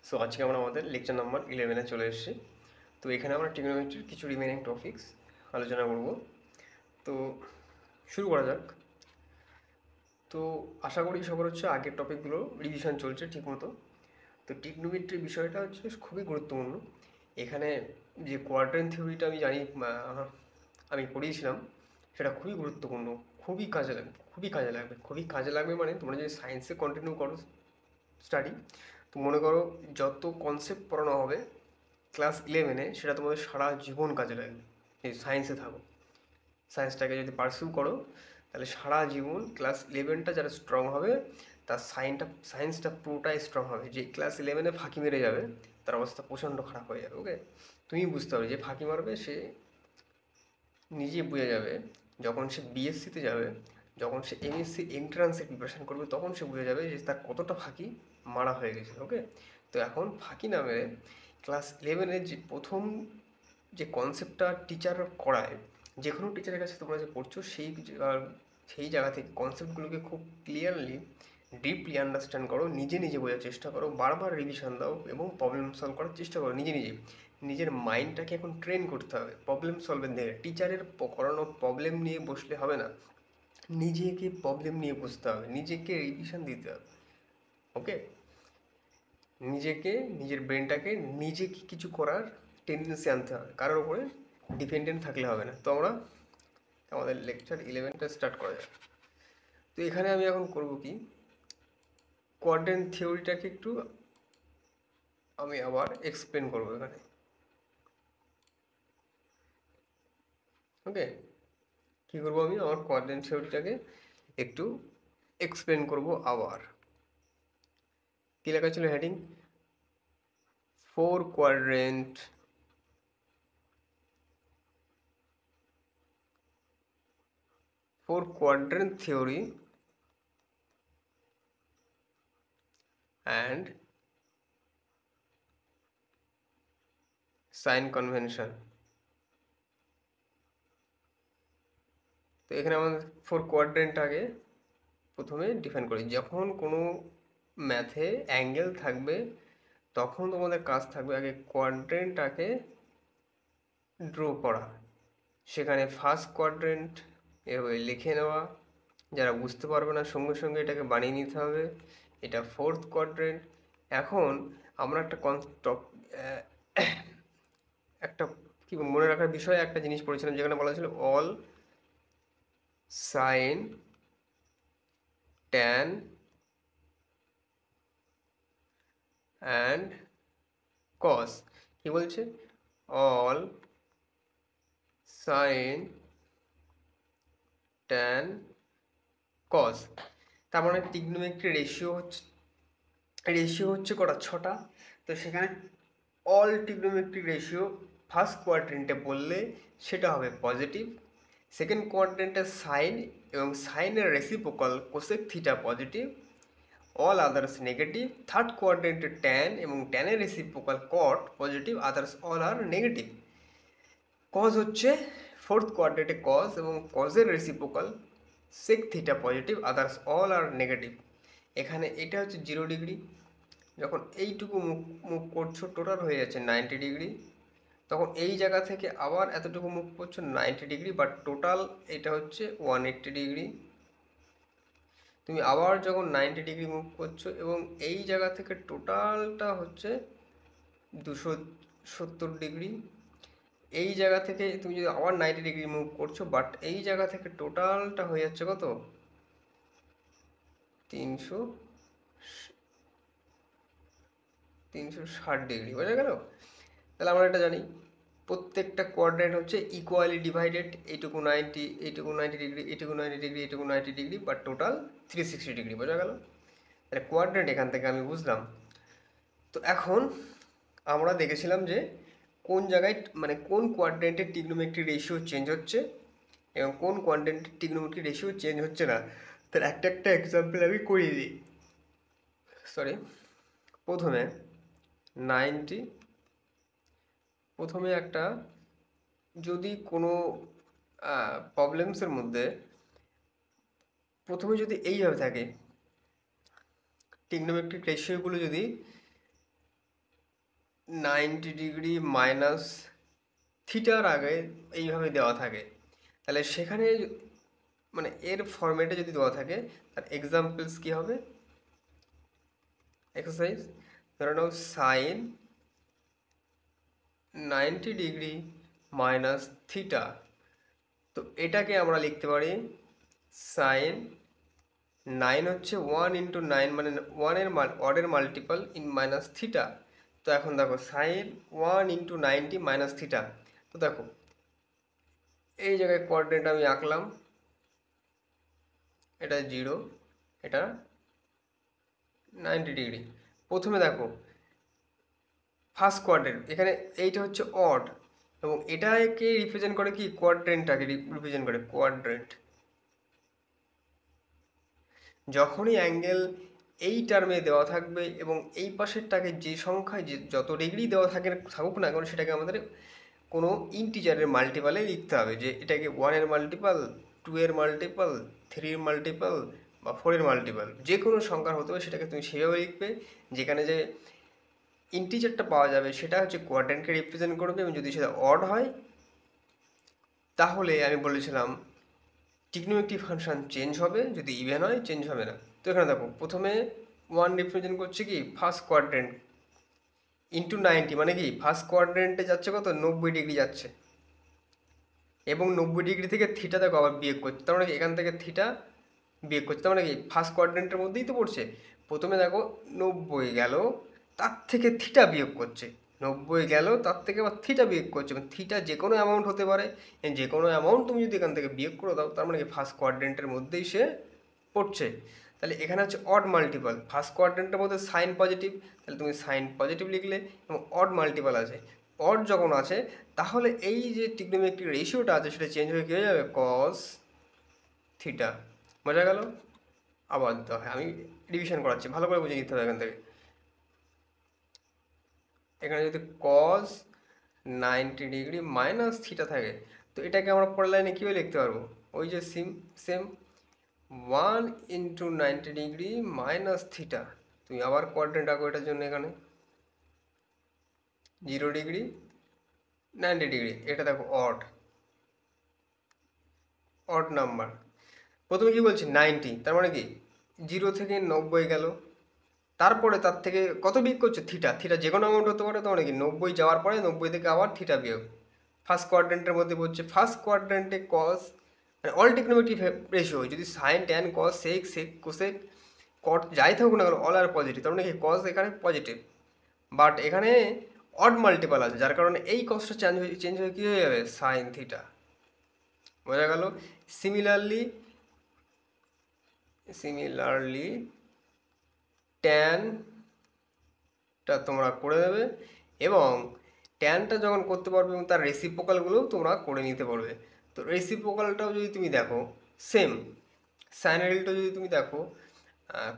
So আজকে আমরা আমাদের লেকচার নাম্বার 11-এ চলে এসেছি। তো এখানে আমরা ট্রিগোনোমেট্রির কিছু রিমেনিং টপিকস আলোচনা করব। তো শুরু করা যাক। তো আশা করি সবার হচ্ছে আগের টপিকগুলো রিভিশন চলছে ঠিকমতো। তো ট্রিগনোমেট্রির বিষয়টা হচ্ছে খুবই গুরুত্বপূর্ণ। এখানে যে কোয়াড্রেন্ট থিওরিটা আমি জানি, আমি পড়িয়েছিলাম, সেটা খুবই গুরুত্বপূর্ণ। খুবই কাজে লাগবে মানে তোমরা যদি সায়েন্সে কন্টিনিউ করো স্টাডি, তো মনে করো যত কনসেপ্ট পড়ানো হবে ক্লাস 11-এ সেটা তোমাদের সারা জীবন কাজে লাগবে। এই সায়েন্সে থাকো, সায়েন্সটাকে যদি পার্সিউ করো, তাহলে সারা জীবন ক্লাস 11টা যারা স্ট্রং হবে তার সায়েন্সটা পুরোটাই স্ট্রং হবে। যে ক্লাস 11-এ ফাঁকি মেরে যাবে তার অবস্থা প্রচণ্ড খারাপ হয়ে যাবে। ওকে, তুমি বুঝতে পারবে যে ফাঁকি মারবে সে নিজে বুঝে যাবে। যখন সে বিএসসিতে যাবে, যখন সে এমএসসি এন্ট্রান্সের প্রিপারেশন করবে, তখন সে বুঝে যাবে যে তার কতটা ফাঁকি মারা হয়ে গেছে। ওকে, তো এখন ফাঁকি না মেরে ক্লাস 11-এর যে প্রথম যে কনসেপ্টটা টিচার করায়, যে কোনো টিচারের কাছে তোমরা যে পড়ছো সেই জায়গা থেকে কনসেপ্টগুলোকে খুব ক্লিয়ারলি ডিপলি আন্ডারস্ট্যান্ড করো, নিজে নিজে বোঝার চেষ্টা করো, বারবার রিভিশন দাও এবং প্রবলেম সলভ করার চেষ্টা করো নিজে নিজে। নিজের মাইন্ডটাকে এখন ট্রেন করতে হবে প্রবলেম সলভের দিকে। টিচারের করানো প্রবলেম নিয়ে বসলে হবে না, নিজেকে প্রবলেম নিয়ে বুঝতে হবে, নিজেকে রিভিশন দিতে হবে। ওকে, নিজের ব্রেনটাকে নিজেকে কিছু করার টেন্ডেন্সি আনতে হবে, কারোর উপরে ডিপেন্ডেন্ট থাকলে হবে না। তো আমরা আমাদের লেকচার 11টা স্টার্ট করা যাক। তো এখানে আমি এখন করব কি, কোয়াড্রেন্ট থিওরিটাকে একটু আমি আবার এক্সপ্লেন করবো এখানে। ওকে, কী করবো, আমি আমার কোয়াড্রেন্ট থিওরিটাকে একটু এক্সপ্লেন করব আবার। কী লেখা ছিল heading? Four quadrant theory and sign convention। তো এখানে আমাদের ফোর কোয়াড্রেন্ট আগে প্রথমে ডিফাইন করি। যখন কোনো ম্যাথে অ্যাঙ্গেল থাকবে তখন তোমাদের কাজ থাকবে আগে কোয়াড্রেন্টটাকে ড্র করা। সেখানে ফার্স্ট কোয়াড্রেন্ট এভাবে লিখে নেওয়া, যারা বুঝতে পারবে না সঙ্গে সঙ্গে এটাকে বানিয়ে নিতে হবে। এটা ফোর্থ কোয়াড্রেন্ট। এখন আমরা একটা কি মনে রাখার বিষয়ে একটা জিনিস পড়েছিলাম, যেখানে বলা ছিল all sine tan and cos. কি বলছে? All sine tan cos. তার মানে ট্রিগনোমেট্রি রেশিও হচ্ছে কটা? 6টা। তো সেখানে অল ট্রিগনোমেট্রিক রেশিও ফার্স্ট কোয়াড্রেন্টে বললে সেটা হবে পজিটিভ। সেকেন্ড কোয়াড্রেন্টে সাইন এবং সাইনের reciprocal cosec theta positive, all others negative. Third কোয়াড্রেন্টে ট্যান এবং ট্যানের reciprocal cot positive, others all আর নেগেটিভ। কজ হচ্ছে ফোর্থ কোয়াড্রেন্টে কজ এবং কজের reciprocal sec theta positive, others all আর নেগেটিভ। এখানে এটা হচ্ছে 0 ডিগ্রি। যখন এইটুকু মুভ করছো টোটাল হয়ে যাচ্ছে 90 ডিগ্রি। তখন এই জায়গা থেকে আবার এতটুকু মুভ করছো 90 ডিগ্রি, বাট টোটাল এটা হচ্ছে 180 ডিগ্রি। তুমি আবার যখন 90 ডিগ্রি মুভ করছো এবং এই জায়গা থেকে টোটালটা হচ্ছে 270 ডিগ্রি। এই জায়গা থেকে তুমি যদি আবার 90 ডিগ্রি মুভ করছো, বাট এই জায়গা থেকে টোটালটা হয়ে যাচ্ছে কত? 360 ডিগ্রি। বোঝা গেল? তাহলে আমরা এটা জানি প্রত্যেকটা কোয়াড্রেন্ট হচ্ছে ইকুয়ালি ডিভাইডেড। এইটুকু 90, এইটুকু 90 ডিগ্রি, এইটুকু 90 ডিগ্রি, এইটুকু 90 ডিগ্রি, বাট টোটাল 360 ডিগ্রি। বোঝা গেল? তাহলে কোয়াড্রেন্ট এখান থেকে আমি বুঝলাম। তো এখন আমরা দেখেছিলাম যে কোন জায়গায় মানে কোন কোয়াড্রেন্টের ট্রিগনোমেট্রি রেশিও চেঞ্জ হচ্ছে এবং কোন কোয়াড্রেন্টের ট্রিগনোমেট্রি রেশিও চেঞ্জ হচ্ছে না। তার একটা এক্সাম্পল আমি করিয়ে দিই। সরি, প্রথমে 90, প্রথমে একটা যদি কোনো প্রবলেমসের মধ্যে প্রথমে যদি এইভাবে থাকে, ট্রিগনোমেট্রিক রেশিওগুলো যদি 90 ডিগ্রি মাইনাস থিটার আগে এইভাবে দেওয়া থাকে, তাহলে সেখানে মানে এর ফরম্যাটে যদি দেওয়া থাকে তার এক্সাম্পলস কি হবে? এক্সারসাইজ ধরে নাও সাইন 90 ডিগ্রি মাইনাস থিটা, তো এটাকে আমরা লিখতে পারি সাইন 9 হচ্ছে 1 × 9 মানে অডের মাল্টিপল ইন মাইনাস থিটা। তো এখন দেখো সাইন 1 × 90 মাইনাস থিটা, তো দেখো এই জায়গায় কোঅর্ডিনেট আমি আঁকলাম, এটা 0, এটা 90 ডিগ্রি। প্রথমে দেখো ফার্স্ট কোয়াড্রেন্ট, এখানে এইটা হচ্ছে অড এবং এটাকে রিপ্রেজেন্ট করে কি? কোয়াড্রেন্টটাকে রিপ্রেজেন্ট করে কোয়াড্রেন্ট। যখনই অ্যাঙ্গেল এই টার্মে দেওয়া থাকবে এবং এই পাশেরটাকে যে সংখ্যায় যে যত ডিগ্রি দেওয়া থাকুক না কারণ সেটাকে আমাদের কোনো ইন্টিজারের মাল্টিপালে লিখতে হবে, যে এটাকে 1-এর মাল্টিপাল, 2-এর মাল্টিপাল, 3-এর মাল্টিপাল বা 4-এর মাল্টিপাল, যে কোনো সংখ্যার হতে হবে সেটাকে তুমি সেভাবে লিখবে যেখানে যে ইন্টিজারটা পাওয়া যাবে সেটা হচ্ছে কোয়াড্রেন্টকে রিপ্রেজেন্ট করবে, এবং যদি সেটা অড হয় তাহলে আমি বলেছিলাম ট্রিগনোমেট্রিক ফাংশন চেঞ্জ হবে, যদি ইভেন হয় চেঞ্জ হবে না। তো এখানে দেখো প্রথমে 1 রিপ্রেজেন্ট করছে কি ফার্স্ট কোয়াড্রেন্ট ইন্টু 90, মানে কি ফার্স্ট কোয়াড্রেন্টে যাচ্ছে কত? 90 ডিগ্রি যাচ্ছে, এবং 90 ডিগ্রি থেকে থিটা দেখো আবার বিয়োগ করছে, তার মানে কি এখান থেকে থিটা বিয়োগ করছে, তার মানে কি ফার্স্ট কোয়াড্রেন্টের মধ্যেই তো পড়ছে। প্রথমে দেখো 90 গেল, তার থেকে থিটা বিয়োগ করছে, 90 গেল তার থেকে আবার থিটা বিয়োগ করছে, এবং থিটা যে কোনো অ্যামাউন্ট হতে পারে, যে কোনো অ্যামাউন্ট তুমি যদি এখান থেকে বিয়োগ করে দাও তার মানে কি ফার্স্ট কোয়াড্রেন্টের মধ্যেই সে পড়ছে। তাহলে এখানে হচ্ছে অড মাল্টিপল, ফার্স্ট কোয়াড্রেন্টের মধ্যে সাইন পজিটিভ, তাহলে তুমি সাইন পজিটিভ লিখলে, এবং অড মাল্টিপল আছে, অড যখন আছে তাহলে এই যে ট্রিগনোমেট্রিক রেশিওটা আছে সেটা চেঞ্জ হয়ে কী হয়ে যাবে? Cos theta. বোঝা গেল? আবার দিতে হয়, আমি রিভিশন করাচ্ছি, ভালো করে বুঝে নিতে হবে এখান থেকে। এখানে যদি কস 90 ডিগ্রি মাইনাস থিটা থাকে, তো এটাকে আমরা পরের লাইনে কীভাবে লিখতে পারবো? ওই যে সেম 1 × 90 ডিগ্রি মাইনাস থিটা, তুমি আবার কোয়াড্রেন্ট আঁকো এটার জন্য, এখানে 0 ডিগ্রি 90 ডিগ্রি, এটা দেখো অড নাম্বার। প্রথমে কি বলছি 90, তার মানে কি 0 থেকে 90 গেল, তারপরে তার থেকে কত বিয়োগ করছে? থিটা, থিটা যে কোনো অ্যামাউন্ট হতে পারে, তার মানে কি 90 যাওয়ার পরে 90 থেকে আবার থিটা বিয়োগ, ফার্স্ট কোয়াড্রেন্টের মধ্যে পড়ছে। ফার্স্ট কোয়াড্রেন্টে কস মানে অল ট্রিগনোমেট্রিক রেশিও যদি sine tan cos sec cosec cot যাই থাকুক না কেন অল আর পজিটিভ, তার মানে কি কস এখানে পজিটিভ, বাট এখানে অড মাল্টিপাল আছে যার কারণে এই কসটা চেঞ্জ হয়ে কী হয়ে যাবে? Sine theta. বোঝা গেল? সিমিলারলি ট্যানটা তোমরা করে দেবে, এবং ট্যানটা যখন করতে পারবে এবং তার রেসিপ্রোকালগুলোও তোমরা করে নিতে পারবে। তো রেসিপ্রোকালটাও যদি তুমি দেখো সেম, সাইনারিলটা যদি তুমি দেখো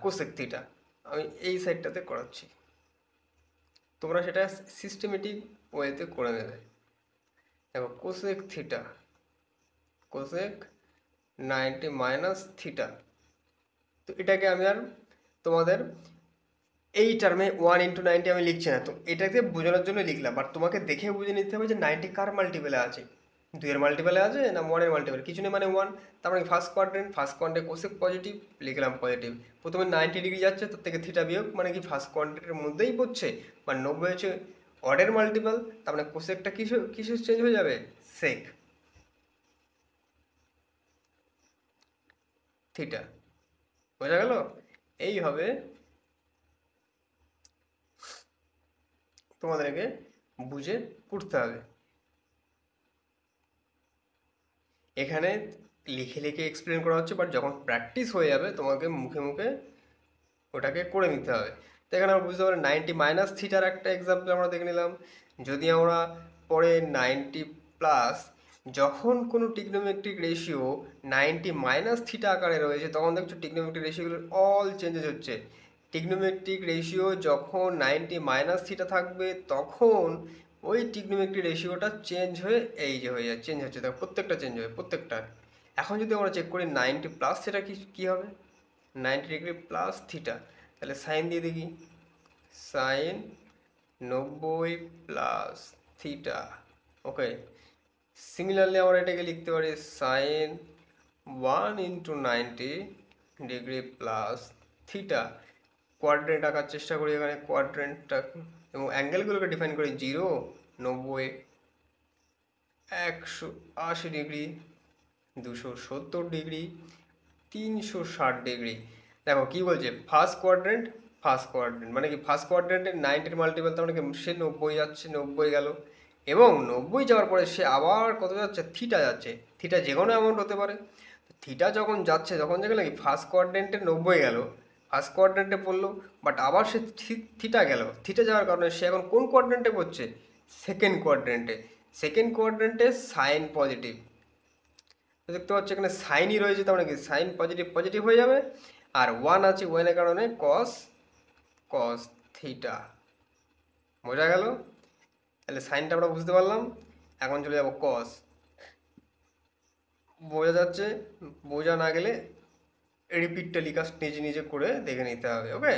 কোসেক থিটা, আমি এই সাইডটাতে করাচ্ছি, তোমরা সেটা সিস্টেমেটিক ওয়েতে করে নেবে। দেখো cosec theta, cosec 90 minus theta, তো এটাকে আমি আর তোমাদের এই টার্মে 1 × 90 আমি লিখছি না, তো এটাকে বোঝানোর জন্য লিখলাম, বাট তোমাকে দেখে বুঝে নিতে হবে যে 90 কার মাল্টিপেলে আছে, 2-এর মাল্টিপেলে আছে না 1-এর মাল্টিপেলে, কিছু নেই মানে 1, তার মানে ফার্স্ট কোয়াড্রেন্ট কোসেক পজিটিভ লিখলাম পজিটিভ, প্রথমে 90 ডিগ্রি যাচ্ছে তার থেকে থিটা বিয়োগ, মানে কি ফার্স্ট কোয়াড্রেন্টের মধ্যেই পড়ছে, মানে 90 হচ্ছে অডের মাল্টিপল, তার মানে কোসেকটা কিসে চেঞ্জ হয়ে যাবে? Sec theta. বোঝা গেল? এইভাবে তোমাদেরকে বুঝে করতে হবে। এখানে লিখে লিখে এক্সপ্লেন করা হচ্ছে, বাট যখন প্র্যাকটিস হয়ে যাবে তোমাকে মুখে মুখে ওটাকে করে নিতে হবে। তো এখানে আমরা বুঝতে পারি 90 মাইনাস থিটার একটা এক্সাম্পল আমরা দেখে নিলাম। যদি আমরা পরে 90 প্লাস, যখন কোনো ট্রিগনোমেট্রিক রেশিও 90 মাইনাস থিটা আকারে রয়েছে তখন দেখছো ট্রিগনোমেট্রিক রেশিওগুলো অল চেঞ্জেস হচ্ছে। ট্রিগনোমেট্রিক রেশিও যখন 90 মাইনাস থিটা থাকবে তখন ওই ট্রিগনোমেট্রিক রেশিওটা চেঞ্জ হয়ে এই যে হয়ে যায়, চেঞ্জ হচ্ছে, দেখো প্রত্যেকটা চেঞ্জ হবে প্রত্যেকটা। এখন যদি আমরা চেক করি 90 প্লাস সেটা কী হবে? 90 ডিগ্রি প্লাস থিটা, তাহলে সাইন দিয়ে দেখি, sine 90 plus theta. Okay, similarly আমরা এটাকে লিখতে পারি sine 1 × 90 degree plus theta. Quadrant আঁকার চেষ্টা করি এখানে, কোয়াড্রেন্টটা এবং অ্যাঙ্গেলগুলোকে ডিফাইন করি 0, 90, 180 ডিগ্রি, 270 ডিগ্রি, 360 ডিগ্রি। দেখো কি বলছে, ফার্স্ট কোয়াড্রেন্ট মানে কি ফার্স্ট কোয়াড্রেন্টের 90-র মাল্টিপল, তার মানে কি সে 90 যাচ্ছে, 90 গেল, এবং 90 যাওয়ার পরে সে আবার কত যাচ্ছে, থিটা যাচ্ছে। থিটা যে কোনো অ্যামাউন্ট হতে পারে। থিটা যখন যাচ্ছে, তখন দেখলে কি ফার্স্ট কোয়াড্রেন্টে 90 গেল, ফার্স্ট কোয়াড্রেন্টে পড়লো, বাট আবার সে থিটা গেল। থিটা যাওয়ার কারণে সে এখন কোন কোয়াড্রেন্টে পড়ছে, সেকেন্ড কোয়াড্রেন্টে। সেকেন্ড কোয়াড্রেন্টে সাইন পজিটিভ, দেখতে পাচ্ছ এখানে সাইনই রয়েছে, তার মানে কি সাইন পজিটিভ পজিটিভ হয়ে যাবে, আর 1 আছে, 1-এর কারণে কস থিটা। বোঝা গেল? তাহলে সাইনটা আমরা বুঝতে পারলাম। এখন চলে যাবো কস। বোঝা যাচ্ছে? বোঝা না গেলে রিপিট টেলিকাস্ট নিজে নিজে করে দেখে নিতে হবে। ওকে,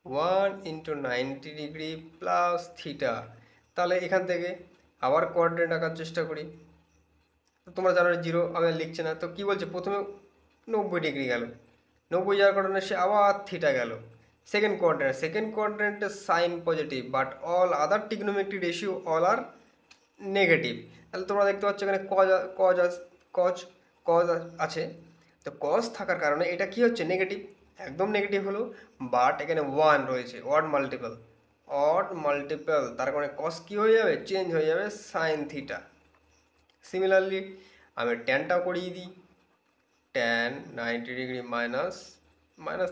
1 × 90 ডিগ্রি প্লাস থিটা। তাহলে এখান থেকে আবার কোয়াড্রেন্ট আঁকার চেষ্টা করি। তো তোমরা জানো 0, আমি আর লিখছি না। তো কি বলছে, প্রথমে 90 ডিগ্রি গেল, 90 যাওয়ার কারণে সে আবার থিটা গেল। সেকেন্ড কোয়াড্রেন্টে sine positive, but all other trigonometric ratio all R negative. তাহলে তোমরা দেখতে পাচ্ছ এখানে কজ আছে। তো কজ থাকার কারণে এটা কি হচ্ছে, নেগেটিভ, একদম নেগেটিভ হলো। বাট এখানে 1 রয়েছে, অড মাল্টিপল, তার কারণে কজ কি হয়ে যাবে, চেঞ্জ হয়ে যাবে সাইন থিটা। সিমিলারলি আমি ট্যানটাও করিয়ে দিই, ট্যান 90 ডিগ্রি মাইনাস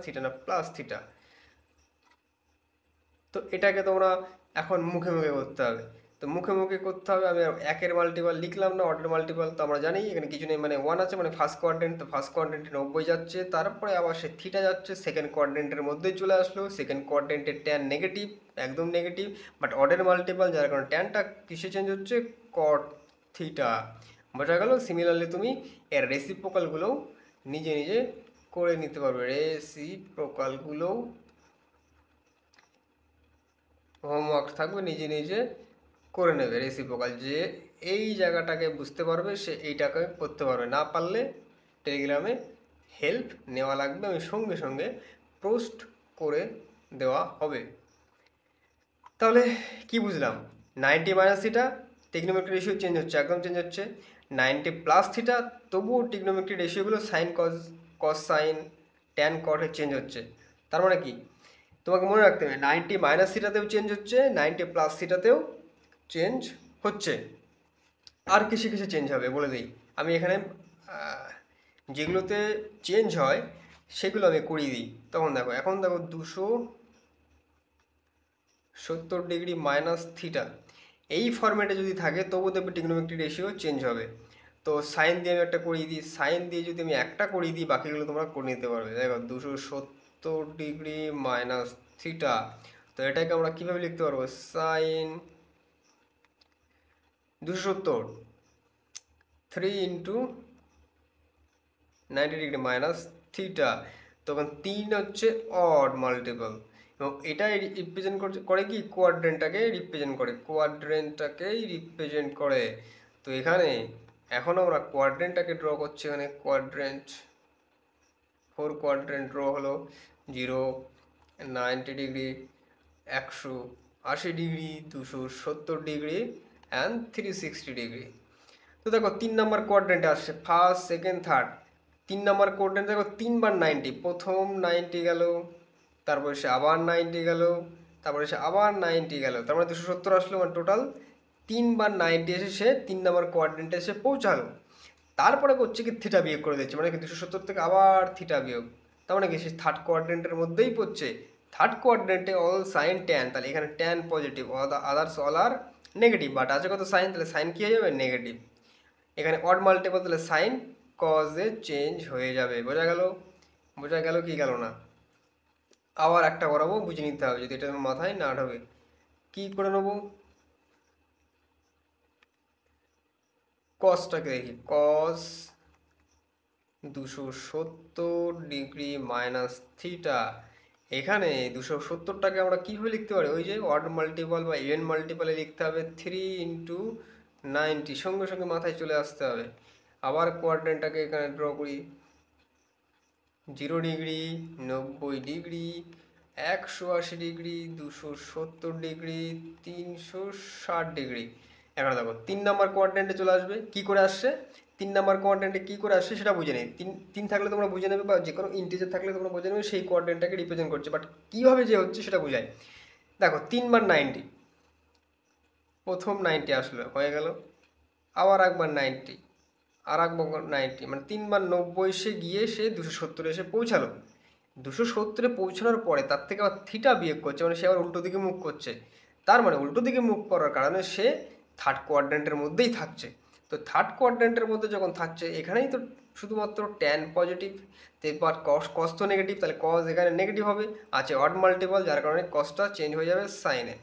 থিটা না প্লাস থিটা। তো এটাকে তোমরা এখন মুখে মুখে করতে হবে। তো মুখে মুখে করতে হবে, আমি 1-এর মাল্টিপল লিখলাম না, অডের মাল্টিপল তো আমরা জানি এখানে কিছু নেই, মানে 1 আছে, মানে ফার্স্ট কোয়াড্রেন্ট, তো ফার্স্ট কোয়াড্রেন্টে 90 যাচ্ছে, তারপরে আবার সে থিটা যাচ্ছে, সেকেন্ড কোয়াড্রেন্টের মধ্যেই চলে আসলো। সেকেন্ড কোয়াড্রেন্টের ট্যান নেগেটিভ, একদম নেগেটিভ, বাট অডের মাল্টিপল, যার কারণে ট্যানটা কিসে চেঞ্জ হচ্ছে, কট থিটা। বোঝা গেল? সিমিলারলি তুমি এর রেসিপ্রোকালগুলোও নিজে নিজে করে নিতে পারবে। রেসিপ্রোকালগুলোও হোমওয়ার্ক থাকবে, নিজে নিজে করে নেবে। রেসিপ্রোকাল যে এই জায়গাটাকে বুঝতে পারবে সে এইটাকে করতে পারবে, না পারলে টেলিগ্রামে হেল্প নেওয়া লাগবে, আমি সঙ্গে সঙ্গে পোস্ট করে দেওয়া হবে। তাহলে কি বুঝলাম, 90 minus theta trigonometric ratio change হচ্ছে, একদম চেঞ্জ হচ্ছে। 90 প্লাস থিটা তবুও টিগ্নোমেট্রিক রেশিওগুলো সাইন কস সাইন ট্যান কটে চেঞ্জ হচ্ছে। তার মানে কি, তোমাকে মনে রাখতে হবে 90 মাইনাস থিটাতেও চেঞ্জ হচ্ছে, 90 প্লাস থিটাতেও চেঞ্জ হচ্ছে। আর কিসে কিসে চেঞ্জ হবে বলে দিই, আমি এখানে যেগুলোতে চেঞ্জ হয় সেগুলো আমি করিয়ে দিই। তখন দেখো, এখন দেখো 270 ডিগ্রি মাইনাস থিটা এই ফরম্যাটে যদি থাকে তবু দেখবে টিগ্নোমেট্রিক রেশিও চেঞ্জ হবে। তো সাইন দিয়ে আমি একটা করিয়ে দিই, সাইন দিয়ে যদি আমি একটা করিয়ে দিই বাকিগুলো তোমরা করে নিতে পারবে। দেখো 270 ডিগ্রি মাইনাস থিটা, তো এটাকে আমরা কীভাবে লিখতে পারবো, সাইন 270 3 × 90 ডিগ্রি মাইনাস থিটা, তখন 3 হচ্ছে অড মাল্টিপল, এবং এটাই রিপ্রেজেন্ট করে কি, কোয়াড্রেন্টটাকেই রিপ্রেজেন্ট করে। তো এখানে এখন আমরা কোয়াড্রেন্টটাকে ড্র করছি, এখানে কোয়াড্রেন্ট 4 কোয়াড্রেন্ট ড্র হলো, 0, 90 degree, 180 degree, 270 degree and 360 degree. তো দেখো 3 নম্বর কোয়াড্রেন্টে আসছে, ফার্স্ট সেকেন্ড থার্ড। 3 নম্বর কোয়াড্রেন্ট দেখো 3 বার 90, প্রথম 90 গেল, তারপরে সে আবার 90 গেল, তারপরে সে আবার 90 গেল, তার মানে 270 আসলো, মানে টোটাল 3 বার 90 এসে সে 3 নম্বর কোয়াড্রেন্টে এসে পৌঁছালো। তারপরে করছে কি, থিটা বিয়োগ করে দিচ্ছে, মানে কি 270 থেকে আবার থিটা বিয়োগ, তার মানে কি সে থার্ড কোয়াড্রেন্টের মধ্যেই পড়ছে। থার্ড কোয়াড্রেন্টে অল সাইন ট্যান, তাহলে এখানে tan positive, others all R negative, but আছে কত সাইন, তাহলে সাইন কী হয়ে যাবে, নেগেটিভ। এখানে অড মাল্টিপল, তাহলে সাইন কজে চেঞ্জ হয়ে যাবে। বোঝা গেল কি গেল না? আবার একটা করাবো, বুঝে নিতে হবে, যদি এটা মাথায় না ঢোকে। কি করে নেবো, কসটাকে দেখি, কস 270 ডিগ্রি মাইনাস থিটা, এখানে 270টাকে আমরা কীভাবে লিখতে পারি, ওই যে অড মাল্টিপল বা ইভেন মাল্টিপলে লিখতে হবে 3 × 90, সঙ্গে সঙ্গে মাথায় চলে আসতে হবে। আবার কোয়াড্রেন্টটাকে এখানে ড্র করি, 0 degree, 90 degree, 180 degree, 270 degree, 360 degree. এখন দেখো 3 নাম্বার কোয়াড্রেন্টে চলে আসবে, কি করে আসছে 3 নাম্বার কোয়াড্রেন্টে কি করে আসছে সেটা বুঝে নেই। তিন থাকলে তোমরা বুঝে নেবে, বা যে কোনো ইন্টিজার থাকলে তোমরা বুঝে নেবে সেই কোয়াড্রেন্টটাকে রিপ্রেজেন্ট করছে, বাট কীভাবে যে হচ্ছে সেটা বোঝায়। দেখো 3 বার 90, প্রথম 90 আসলো, হয়ে গেল। আবার একবার 90, আর একবার 90, মানে 3 বার 90 সে গিয়ে সে 270 এসে পৌঁছালো। 270-এ পৌঁছানোর পরে তার থেকে আবার থিটা বিয়োগ করছে, মানে সে আবার উল্টো দিকে মুভ করছে। তার মানে উল্টো দিকে মুভ করার কারণে সে থার্ড কোয়াড্রেন্টের মধ্যেই থাকছে। তো থার্ড কোয়াড্রেন্টের মধ্যে যখন থাকছে, এখানেই তো শুধুমাত্র ট্যান পজিটিভ, এবার কস তো নেগেটিভ, তাহলে কস এখানে নেগেটিভ হবে, আছে অড মাল্টিপল, যার কারণে কসটা চেঞ্জ হয়ে যাবে সাইনে,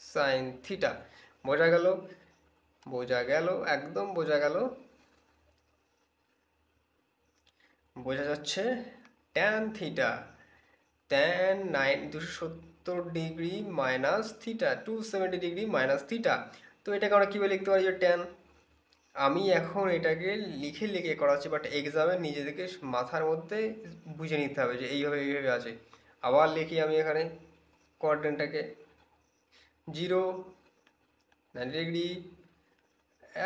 সাইন থিটা। বোঝা গেল? বোঝা গেল, একদম বোঝা গেল। বোঝা যাচ্ছে tan theta, tan 270 degree minus theta, 270 degree minus theta. তো এটাকে আমরা কীভাবে লিখতে পারি যে ট্যান, আমি এখন এটাকে লিখে লিখে করাচ্ছি, বাট এক্সামে নিজেদেরকে মাথার মধ্যে বুঝে নিতে হবে যে এইভাবে এইভাবে আছে। আবার লিখি আমি এখানে কোয়াড্রেন্টটাকে, 0, 90 degree,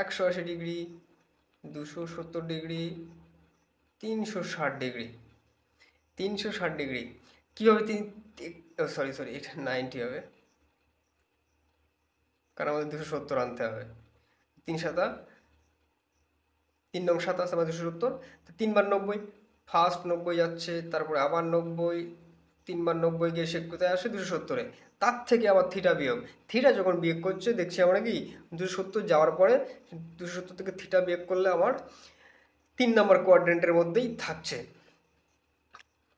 180 degree, 270 degree, 360 degree, 360 degree. কীভাবে সরি এটা 90 হবে, কারণ আমাদের 270 আনতে হবে। 3 × 7 = 270, তো 3 বার 90, ফার্স্ট 90 যাচ্ছে, তারপরে আবার 90, 3 বার 90 গিয়ে সে কোথায় আসে 270-এ, তার থেকে আবার থিটা বিয়োগ। থিটা যখন বিয়োগ করছে দেখছি আমরা কি 270 যাওয়ার পরে 270 থেকে থিটা বিয়োগ করলে আমার 3 নাম্বার কোয়াড্রেন্টের মধ্যেই থাকছে।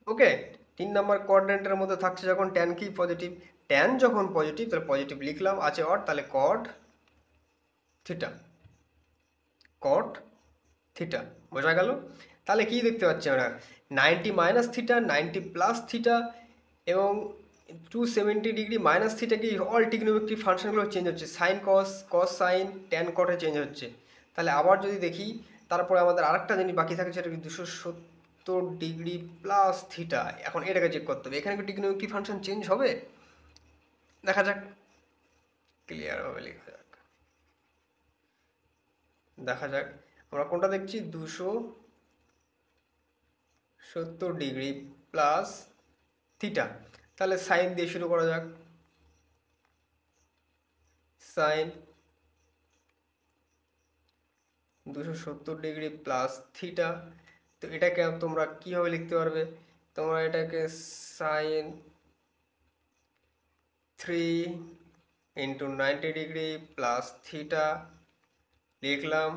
ওকে, 3 নাম্বার কোয়াড্রেন্টের মধ্যে থাকছে যখন, ট্যান কি পজিটিভ, ট্যান যখন পজিটিভ তাহলে পজিটিভ লিখলাম, আছে অড, তাহলে কট থিটা, কট থিটা। বোঝা গেল? তাহলে কি দেখতে পাচ্ছি আমরা, 90 মাইনাস থিটা, 90 প্লাস থিটা এবং 270 ডিগ্রি মাইনাস থিটা, কি অল ট্রিগনোমেট্রিক ফাংশনগুলো চেঞ্জ হচ্ছে, sine cos, cos sine, tan কটে চেঞ্জ হচ্ছে। তাহলে আবার যদি দেখি, তারপরে আমাদের আরেকটা জিনিস বাকি থাকে, সেটা কি 270 ডিগ্রি প্লাস থিটা। এখন এটাকে চেক করতে হবে, এখানে কি ট্রিগনোমেট্রিক ফাংশন চেঞ্জ হবে, দেখা যাক, ক্লিয়ার হবে, লেখা যাক, দেখা যাক আমরা কোনটা দেখছি, 270 ডিগ্রি প্লাস থিটা। তাহলে সাইন দিয়ে শুরু করা যাক, সাইন 270 ডিগ্রি প্লাস থিটা। তো এটাকে তোমরা কীভাবে লিখতে পারবে, তোমরা এটাকে সাইন 3 × 90 ডিগ্রি প্লাস থিটা লিখলাম,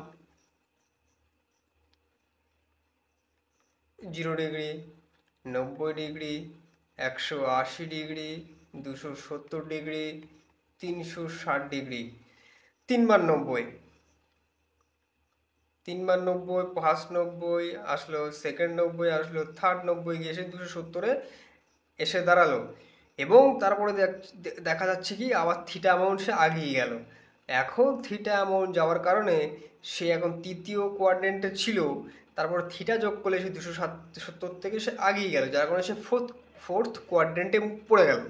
0 degree, 90 degree, 180 degree, 270 degree, 360 degree. 3 বার 90, 3 বার 90, ফার্স্ট 90 আসলো, সেকেন্ড 90 আসলো, থার্ড 90 গিয়ে এসে 270-এ এসে দাঁড়ালো। এবং তারপরে দেখা যাচ্ছে কি আবার থিটা অ্যামাউন্ট সে আগিয়ে গেল। এখন থিটা অ্যামাউন্ট যাওয়ার কারণে সে এখন তৃতীয় কোয়াড্রেন্টে ছিল, তারপর থিটা যোগ করলে সে 270 থেকে সে আগিয়ে গেল, যার কারণে সে ফোর্থ কোয়াড্রেন্টে পড়ে গেল।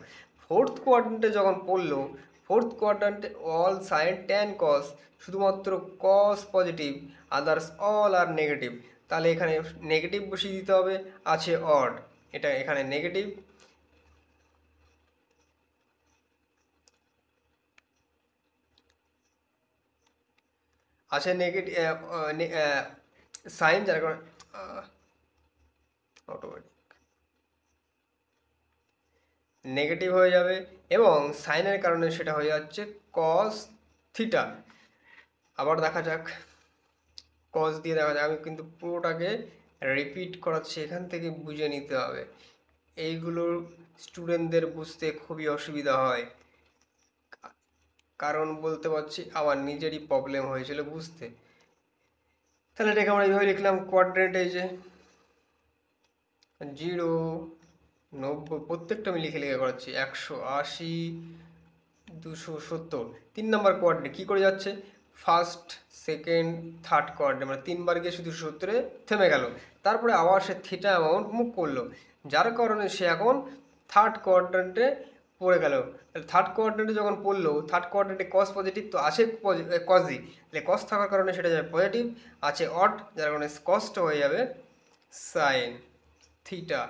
ফোর্থ কোয়াড্রেন্টে যখন পড়লো, ফোর্থ কোয়াড্রেন্টে অল সাইন ট্যান কস, শুধুমাত্র কস পজিটিভ, আদার্স অল আর নেগেটিভ। তাহলে এখানে নেগেটিভ বসিয়ে দিতে হবে, আছে অড, এটা এখানে নেগেটিভ, আছে নেগেটিভ সাইন, যার কারণে অটোমেটিক নেগেটিভ হয়ে যাবে, এবং সাইনের কারণে সেটা হয়ে যাচ্ছে কস থিটা। আবার দেখা যাক, কস দিয়ে দেখা যাক, আমি কিন্তু পুরোটাকে রিপিট করাচ্ছি, এখান থেকে বুঝে নিতে হবে, এইগুলোর স্টুডেন্টদের বুঝতে খুবই অসুবিধা হয়, কারণ বলতে পারছি আমার নিজেরই প্রবলেম হয়েছিল বুঝতে। তাহলে এটাকে আমরা এইভাবে লিখলাম, কোয়াড্রেন্ট এই যে 0, 90 প্রত্যেকটা আমি লিখে লিখে করাচ্ছি। 180, 270 3 নাম্বার কোয়ার্ডেন্টে কী করে যাচ্ছে? ফার্স্ট, সেকেন্ড, থার্ড কোয়ার্ডেন্ট, মানে 3 বার গিয়ে শুধু 270-এ থেমে গেল। তারপরে আবার সে থিটা অ্যামাউন্ট মুভ করলো, যার কারণে সে এখন থার্ড কোয়ার্ড্রেন্টে পড়ে গেল। তাহলে থার্ড কোয়ার্ড্রেন্টে যখন পড়লো, থার্ড কোয়ার্ড্রেন্টে কস পজিটিভ তো আছে, কস দিই, তাহলে কস থাকার কারণে সেটা যাবে পজিটিভ, আছে অড, যার কারণে কসটা হয়ে যাবে সাইন থিটা।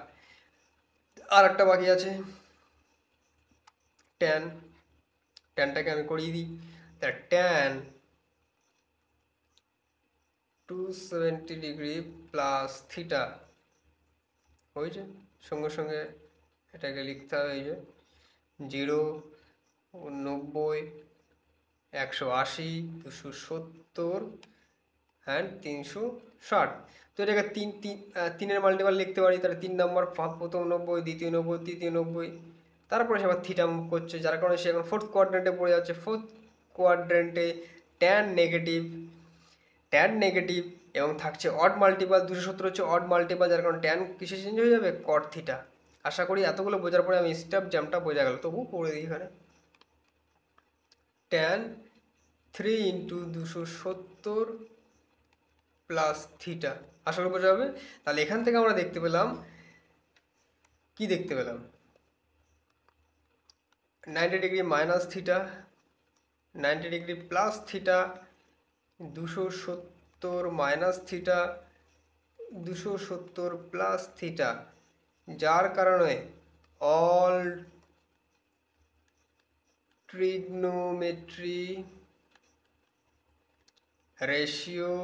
আর একটা বাকি আছে ট্যান। ট্যানটাকে আমি করিয়ে দিই। তা ট্যান 270 ডিগ্রি প্লাস থিটা হয়েছে। সঙ্গে সঙ্গে এটাকে লিখতে হবে, এই যে 0, 90, 180, 270 অ্যান্ড 360। তো এটাকে তিনের মাল্টিপাল লিখতে পারি। তাহলে 3 নম্বর প্রথম 90, দ্বিতীয় 90, তৃতীয় 90, তারপরে সে আবার থিটা মুভ করছে, যার কারণে সে এখন ফোর্থ কোয়াড্রেন্টে পড়ে যাচ্ছে। ফোর্থ কোয়াড্রেন্টে ট্যান নেগেটিভ এবং থাকছে অড মাল্টিপাল। 270 হচ্ছে অড মাল্টিপাল, যার কারণে ট্যান কিসে চেঞ্জ হয়ে যাবে? কট থিটা। আশা করি এতগুলো বোঝার পরে আমি স্টেপ জ্যামটা বোঝা গেল, তবু পড়ে দিই এখানে। ট্যান 3 ইন্টু 270 প্লাস থিটা, আশা করি বোঝা যাবে। তাহলে এখান থেকে আমরা দেখতে পেলাম, কি দেখতে পেলাম? 90 degree minus theta, 90 degree plus theta, 270 minus theta, 270 plus theta, যার কারণে অল ট্রিগনোমেট্রি রেশিও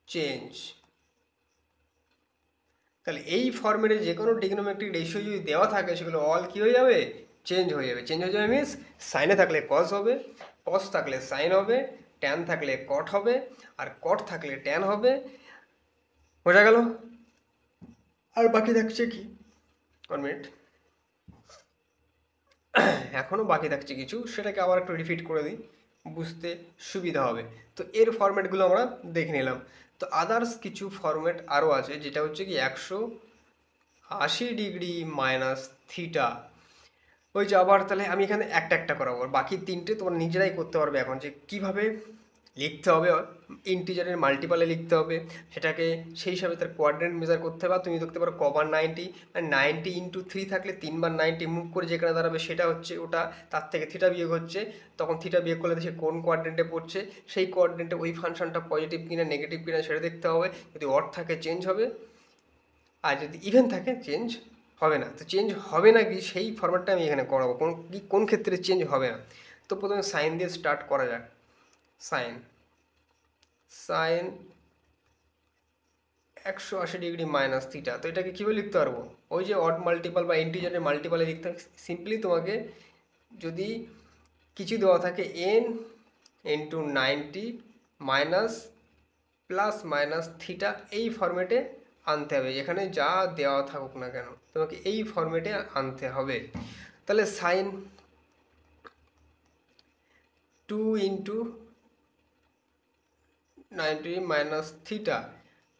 চেঞ্জ। তাহলে এই ফর্মেটে যে কোনো ট্রিগনোমেট্রিক রেশিও যদি দেওয়া থাকে, সেগুলো অল কী হয়ে যাবে? চেঞ্জ হয়ে যাবে। চেঞ্জ হয়ে যাবে মিনস সাইনে থাকলে কস হবে, কস থাকলে সাইন হবে, ট্যান থাকলে কট হবে, আর কট থাকলে ট্যান হবে। বোঝা গেল? আর বাকি থাকছে কি? 1 মিনিট, এখনও বাকি থাকছে কিছু, সেটাকে আবার একটু রিপিট করে দিই, বুঝতে সুবিধা হবে। তো এর ফরম্যাটগুলো আমরা দেখে নিলাম। তো আদার্স কিছু ফরম্যাট আরও আছে, যেটা হচ্ছে কি 180 ডিগ্রি মাইনাস থিটা। ওই যে আবার, তাহলে আমি এখানে একটা একটা করাবো, বাকি তিনটে তোমরা নিজেরাই করতে পারবে এখন, যে কীভাবে লিখতে হবে। ইন্টিজারের মাল্টিপালে লিখতে হবে, সেটাকে সেই হিসাবে তার কোয়াড্রেন্ট মেজার করতে হবে। তুমি দেখতে পারো কবার 90, মানে 90 ইন্টু 3 থাকলে 3 বার 90 মুভ করে যেখানে দাঁড়াবে সেটা হচ্ছে ওটা, তার থেকে থিটা বিয়োগ হচ্ছে, তখন থিটা বিয়োগ করলে সে কোন কোয়াড্রেন্টে পড়ছে, সেই কোয়াড্রেন্টে ওই ফাংশনটা পজিটিভ কিনা নেগেটিভ কিনা সেটা দেখতে হবে। যদি অড থাকে চেঞ্জ হবে, আর যদি ইভেন থাকে চেঞ্জ হবে না। তো চেঞ্জ হবে না কি, সেই ফরম্যাটটা আমি এখানে করাবো, কোন ক্ষেত্রে চেঞ্জ হবে না। তো প্রথমে সাইন দিয়ে স্টার্ট করা যাক। Sine 180 degree minus theta. তো এটাকে কীভাবে লিখতে পারবো? ওই যে অড মাল্টিপাল বা ইন্টিজারের মাল্টিপালে লিখতে হবে। সিম্পলি তোমাকে যদি কিছু দেওয়া থাকে n into 90 minus plus minus theta, এই ফরম্যাটে আনতে হবে। এখানে যা দেওয়া থাকুক না কেন, তোমাকে এই ফরম্যাটে আনতে হবে। তাহলে sine 2 into 90 minus theta,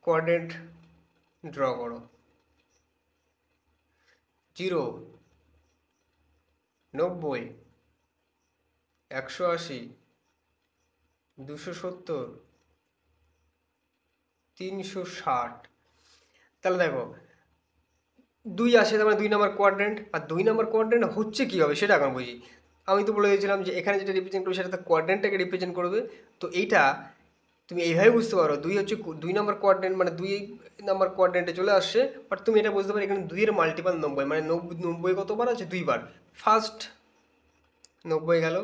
quadrant draw করো। 0, 90, 180, 270, 360। তাহলে দেখো 2 আসে, তার মানে 2 নম্বর কোয়াড্রেন্ট। আর 2 নম্বর কোয়াড্রেন্ট হচ্ছে কী হবে সেটা এখন বুঝি। আমি তো বলে দিয়েছিলাম যে এখানে যেটা রিপ্রেজেন্ট করবে সেটা কোয়াড্রেন্টটাকে রিপ্রেজেন্ট করবে। তো এইটা তুমি এইভাবে বুঝতে পারো, 2 হচ্ছে 2 নম্বর কোয়াড্রেন্ট, মানে 2 নম্বর কোয়াড্রেন্টে চলে আসছে। বাট তুমি এটা বুঝতে পারো এখানে 2 এর মাল্টিপাল 90, মানে 90 কতবার আছে? 2 বার। ফার্স্ট 90 গেল,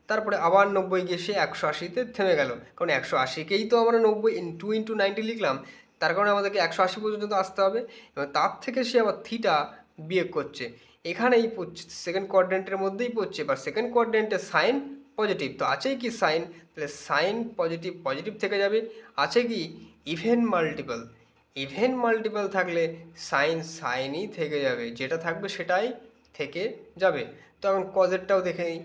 তারপরে আবার 90 গিয়ে সে 180-তে থেমে গেল, কারণ 180-কেই তো আমরা 90 2 ইন্টু 90 লিখলাম, তার কারণে আমাদেরকে 180 পর্যন্ত আসতে হবে। এবং তার থেকে সে আবার থিটা বিয়োগ করছে, এখানেই পড়ছে, সেকেন্ড কোয়াড্রেন্টের মধ্যেই পড়ছে, বা সেকেন্ড কোয়াড্রেন্টে সাইন পজিটিভ, তো আছেই কি সাইন, তাহলে সাইন পজিটিভ পজিটিভ থেকে যাবে। আছে কি ইভেন মাল্টিপল, ইভেন মাল্টিপল থাকলে সাইন সাইনই থেকে যাবে, যেটা থাকবে সেটাই থেকে যাবে। তো এখন কজেরটাও দেখে নিই,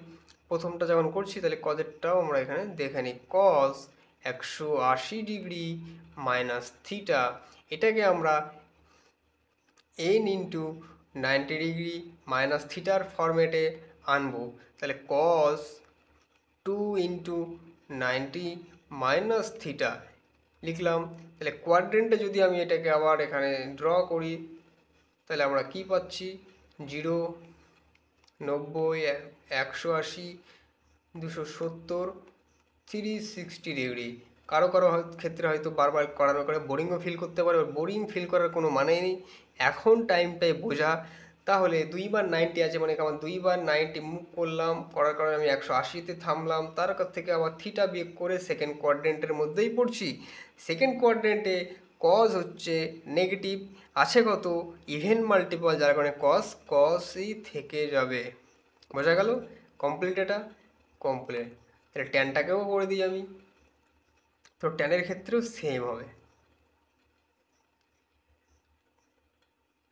প্রথমটা যখন করছি তাহলে কজেরটাও আমরা এখানে দেখে নিই। কজ 180 ডিগ্রি মাইনাস থিটা, এটাকে আমরা এন ইন্টু 90 ডিগ্রি মাইনাস থিটার ফরম্যাটে আনবো। তাহলে কস 2 ইন্টু 90 মাইনাস থিটা লিখলাম। তাহলে কোয়াড্রেন্টে যদি আমি এটাকে আবার এখানে ড্র করি তাহলে আমরা কি পাচ্ছি, 0, 90, 180, 270, 360 ডিগ্রি। কারো কারো ক্ষেত্রে হয়তো বারবার করানোর করে বোরিংও ফিল করতে পারে, বোরিং ফিল করার কোনো মানেই নেই। এখন টাইমটাই বোঝা। তাহলে 2 বার 90 আছে, মানে আমার 2 বার 90 মুভ করলাম, করার কারণে আমি 180-তে থামলাম, তার থেকে আবার থিটা বিয়োগ করে সেকেন্ড কোয়াড্রেন্টের মধ্যেই পড়ছি। সেকেন্ড কোয়াড্রেন্টে কজ হচ্ছে নেগেটিভ, আছে কত ইভেন মাল্টিপল, যার কারণে কসই থেকে যাবে। বোঝা গেল? কমপ্লিট এটা? কমপ্লিট। তাহলে ট্যানটাকেও করে দিই আমি, তো ট্যানের ক্ষেত্রেও সেম হবে।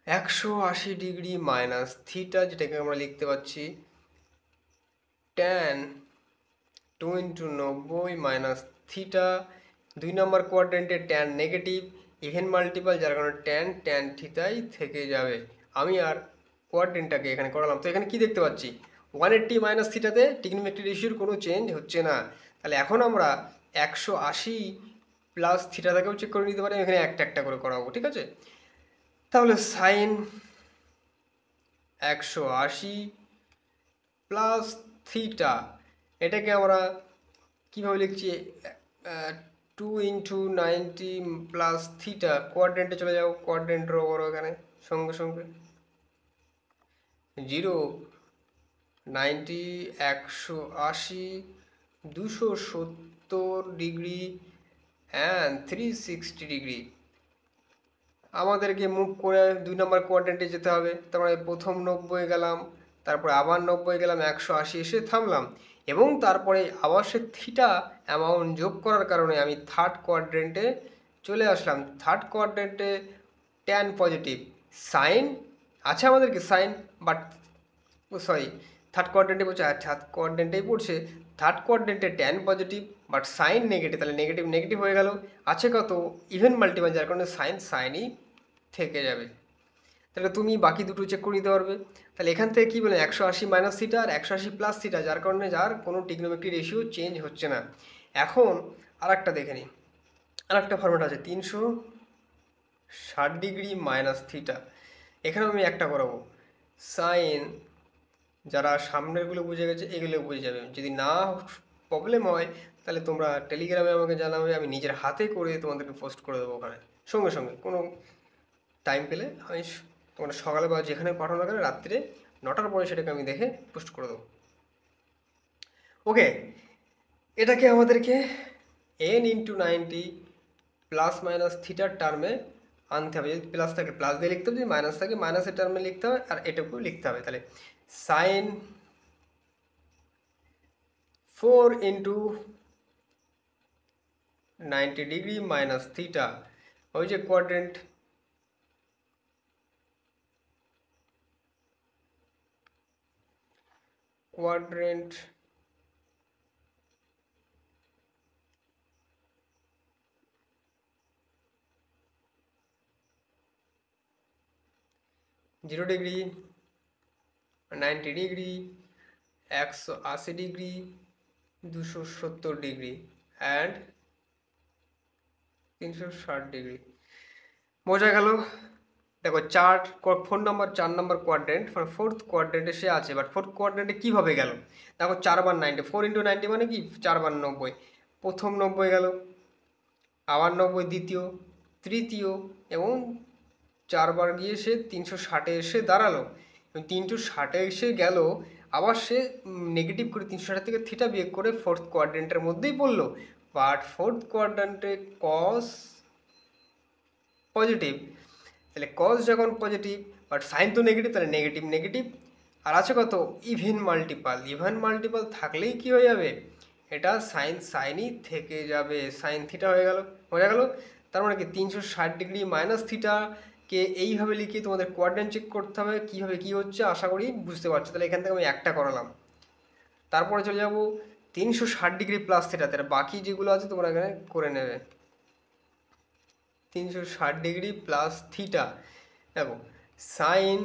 180 ডিগ্রি মাইনাস থিটা, যেটাকে আমরা লিখতে পাচ্ছি ট্যান 2 ইন্টু 90 মাইনাস থিটা। 2 নম্বর কোয়াড্রেন্টে ট্যান নেগেটিভ, ইভেন মাল্টিপল, যার কারণে ট্যান থিটাই থেকে যাবে। আমি আর কোয়াড্রেন্টটাকে এখানে করালাম, তো এখানে কি দেখতে পাচ্ছি, 180 মাইনাস থিটাতে টিগনোমেট্রিক রেশিওর কোনো চেঞ্জ হচ্ছে না। তাহলে এখন আমরা 180 প্লাস থিটাটাকেও চেক করে নিতে পারি, এখানে একটা একটা করে করাবো, ঠিক আছে? তাহলে সাইন 180 প্লাস থিটা, এটাকে আমরা কীভাবে লিখছি, 2 ইন্টু 90 প্লাস থিটা। কোয়াড্রেন্টে চলে যাও, কোয়াড্রেন্ট ড্র করো এখানে সঙ্গে সঙ্গে। 0, 90, 180, 270 ডিগ্রি অ্যান্ড 360 ডিগ্রি। আমাদেরকে মুভ করে 2 নম্বর কোয়াড্রেন্টে যেতে হবে। তারপরে প্রথম 90 গেলাম, তারপরে আবার 90 গেলাম, 180 এসে থামলাম, এবং তারপরে আবার সে থিটা অ্যামাউন্ট যোগ করার কারণে আমি থার্ড কোয়াড্রেন্টে চলে আসলাম। থার্ড কোয়াড্রেন্টে ট্যান পজিটিভ, সাইন আছে আমাদেরকে সাইন, বাট সরি থার্ড কোয়াড্রেন্টে পড়ছে, থার্ড কোয়াড্রেন্টেই পড়ছে। থার্ড কোয়াড্রেন্টে tan positive but sine negative, তাহলে নেগেটিভ নেগেটিভ হয়ে গেল। আছে কত ইভেন মাল্টিপল, যার কারণে সাইনই থেকে যাবে। তাহলে তুমি বাকি দুটো চেক করে নিতে পারবে। তাহলে এখান থেকে কী বলে, 180 মাইনাস থিটা আর 180 প্লাস থিটা, যার কারণে যার কোনো টিগনোমেট্রিক রেশিও চেঞ্জ হচ্ছে না। এখন আর একটা দেখে নিই, আর একটা ফর্মেট আছে 360 ডিগ্রি মাইনাস থিটা। এখানে আমি একটা করাবো, সাইন, যারা সামনেরগুলো বুঝে গেছে এগুলো বুঝে যাবে। যদি না প্রবলেম হয় তাহলে তোমরা টেলিগ্রামে আমাকে জানাবে, আমি নিজের হাতে করে তোমাদেরকে পোস্ট করে দেবো ওখানে সঙ্গে সঙ্গে। কোনো টাইম পেলে আমি তোমরা সকালে বা যেখানে পাঠানো কেন রাত্রে 9টার পরে সেটাকে আমি দেখে পোস্ট করে দেবো। ওকে, এটাকে আমাদেরকে n ইন্টু 90 প্লাস মাইনাস থিটার টার্মে আনতে হবে। যদি প্লাস থাকে প্লাস দিয়ে লিখতে হবে, যদি মাইনাস থাকে মাইনাসের টার্মে লিখতে হবে, আর এটুকু লিখতে হবে। তাহলে sine 4 into 90 degree minus theta, ওই যে quadrant, quadrant 0 degree, 90 degree, 180 degree, 270 degree and 360 degree. বোঝা গেল? দেখো 4 নম্বর 4 নম্বর কোয়াড্রেন্ট, মানে ফোর্থ কোয়াড্রেন্টে সে আছে, বাট ফোর্থ কোয়াড্রেন্টে কীভাবে গেল দেখো, 4 বার 90, 4 ইন্টু 90 মানে কি 4 বার 90, প্রথম 90 গেল, আবার 90 দ্বিতীয়, তৃতীয়, এবং 4 বার গিয়ে সে 360-এ এসে দাঁড়ালো, এবং 360-এ এসে গেল, আবার সে নেগেটিভ করে 360 থেকে থিটা বিয়োগ করে ফোর্থ কোয়াড্রেন্টের মধ্যেই পড়লো। বাট ফোর্থ কোয়াড্রেন্টে কস পজিটিভ, তাহলে কস যখন পজিটিভ বাট সাইন তো নেগেটিভ, তাহলে নেগেটিভ নেগেটিভ, আর আছে কত ইভেন মাল্টিপাল। ইভেন মাল্টিপাল থাকলেই কি হয়ে যাবে, এটা সাইনই থেকে যাবে, সাইন থিটা হয়ে গেল। বোঝা গেল? তার মানে কি 360 ডিগ্রি মাইনাস থিটাকে এইভাবে লিখে তোমাদের কোয়াড্রেন্ট চেক করতে হবে, কীভাবে কী হচ্ছে আশা করি বুঝতে পারছো। তাহলে এখান থেকে আমি একটা করালাম, তারপরে চলে যাব 360 ডিগ্রি প্লাস থিটা, তাহলে বাকি যেগুলো আছে তোমরা এখানে করে নেবে। 360 ডিগ্রি প্লাস থিটা, দেখো সাইন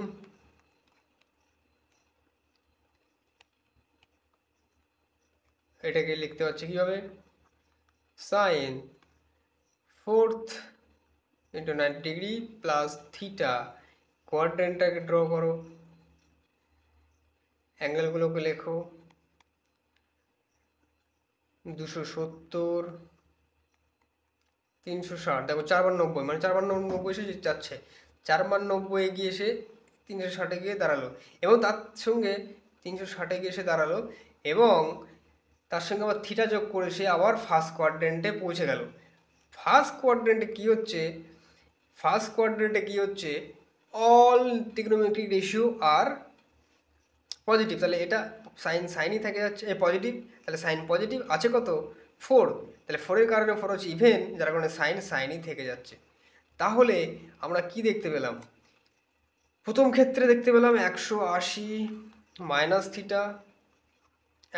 এটাকে লিখতে পারছি কীভাবে, sine 4th into 90 degree plus theta, কোয়াড্রেন্টটাকে ড্র করো, অ্যাঙ্গেলগুলোকে লেখো, 270 360, দেখো 4 বার 90, মানে 4 বার 90 এসে যাচ্ছে, 4 বার 90 এগিয়ে এসে 360 গিয়ে দাঁড়ালো, এবং তার সঙ্গে 360 গিয়ে এসে দাঁড়ালো, এবং তার সঙ্গে আবার থিটা যোগ করে সে আবার ফার্স্ট কোয়াড্রেন্টে পৌঁছে গেল। ফার্স্ট কোয়াড্রেন্টে কী হচ্ছে, অল ট্রিগনোমেট্রিক রেশিও আর পজিটিভ, তাহলে এটা সাইনই থেকে যাচ্ছে পজিটিভ, তাহলে সাইন পজিটিভ আছে কত 4, তাহলে 4-এর কারণে 4 হচ্ছে ইভেন, যার কারণে সাইনই থেকে যাচ্ছে। তাহলে আমরা কি দেখতে পেলাম, প্রথম ক্ষেত্রে দেখতে পেলাম 180 minus theta,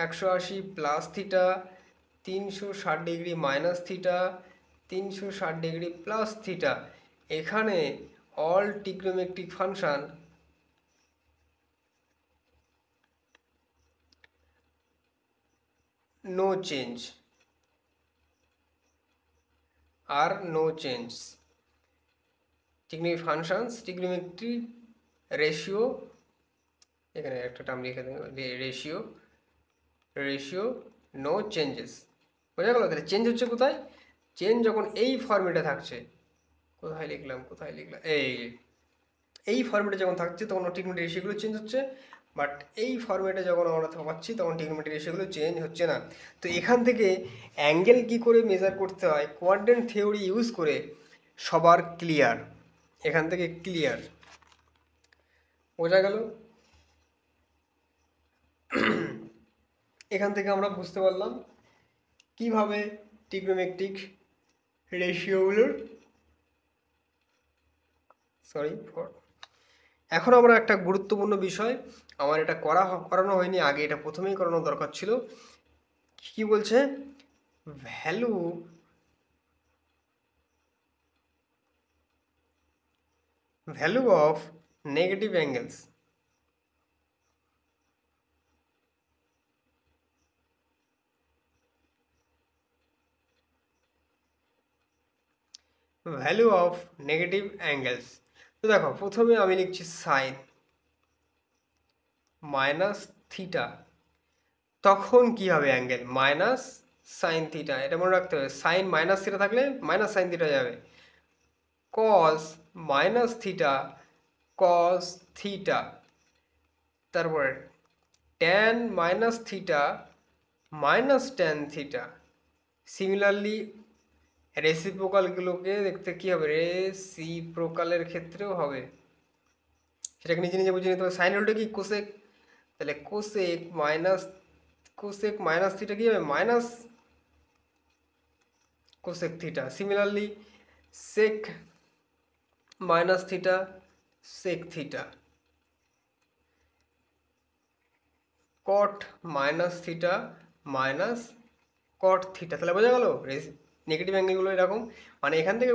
180 plus theta, 360 degree minus theta, 360 degree plus theta, এখানে all trigonometric function no change, আর নো চেঞ্জ, ট্রিগনোমেট্রি রেশিও, এখানে একটা টার্ম লিখে দেবো, রেশিও নো চেঞ্জেস, বোঝা গেল? তাহলে চেঞ্জ হচ্ছে কোথায়, চেঞ্জ যখন এই ফর্মেটে থাকছে, কোথায় লিখলাম এই ফর্মেটে যখন থাকছে তখন ট্রিগনোমেট্রি রেশিওগুলো চেঞ্জ হচ্ছে, বাট এই ফর্মেটে যখন আমরা পাচ্ছি তখন ট্রিগনোমেট্রি রেশিওগুলো চেঞ্জ হচ্ছে না। তো এখান থেকে অ্যাঙ্গেল কি করে মেজার করতে হয় কোয়াড্রেন্ট থিওরি ইউজ করে সবার ক্লিয়ার, এখান থেকে ক্লিয়ার বোঝা গেল। এখান থেকে আমরা বুঝতে পারলাম কিভাবে ট্রিগনোমেট্রিক রেশিওগুলোর এখন আমরা একটা গুরুত্বপূর্ণ বিষয়, আমার এটা করানো হয়নি আগে, এটা প্রথমেই করানো দরকার ছিল। কি বলছে, value of negative angles, value of negative angles. তো দেখো প্রথমে আমি লিখছি সাইন মাইনাস থিটা, তখন কি হবে অ্যাঙ্গেল মাইনাস সাইন থিটা, এটা মনে রাখতে হবে, সাইন মাইনাস থিটা থাকলে মাইনাস সাইন থিটা যাবে, cos minus theta cos theta, তারপরে tan minus theta minus tan theta. Similarly রেসিপ্রোকালগুলোকে দেখতে কী হবে, রেসিপ্রোকালের ক্ষেত্রেও হবে, সেটাকে নিজে নিজে বুঝে নিতে হবে। সাইন উল্টে কি কোসেক, তাহলে কোসেক মাইনাস থিটা কী হবে, minus cosec theta. Similarly sec minus theta sec theta, cot minus theta minus cot theta. তাহলে বোঝা গেল নেগেটিভ অ্যাঙ্গেলগুলো এরকম, মানে এখান থেকে